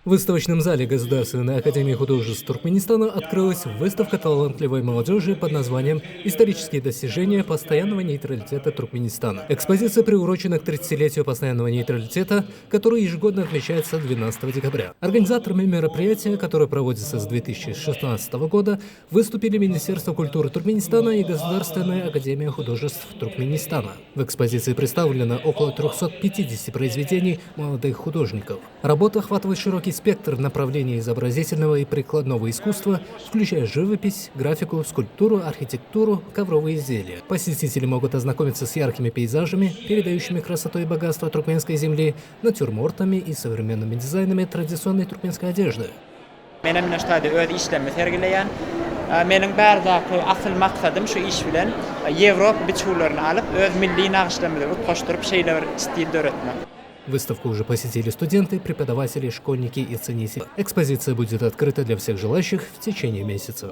В выставочном зале Государственной академии художеств Туркменистана открылась выставка талантливой молодежи под названием «Исторические достижения постоянного нейтралитета Туркменистана». Экспозиция приурочена к 30-летию постоянного нейтралитета, который ежегодно отмечается 12 декабря. Организаторами мероприятия, которое проводится с 2016 года, выступили Министерство культуры Туркменистана и Государственная академия художеств Туркменистана. В экспозиции представлено около 350 произведений молодых художников. Работа охватывает широкий спектр направлений изобразительного и прикладного искусства, включая живопись, графику, скульптуру, архитектуру, ковровые изделия. Посетители могут ознакомиться с яркими пейзажами, передающими красоту и богатство туркменской земли, натюрмортами и современными дизайнами традиционной туркменской одежды. Mening bärdäki asl maksadym şu iş bilen Европа biçularyny alyp öz milli nagşlamalarını koşturup şeýler istilde öğretmek. Выставку уже посетили студенты, преподаватели, школьники и ценители. Экспозиция будет открыта для всех желающих в течение месяца.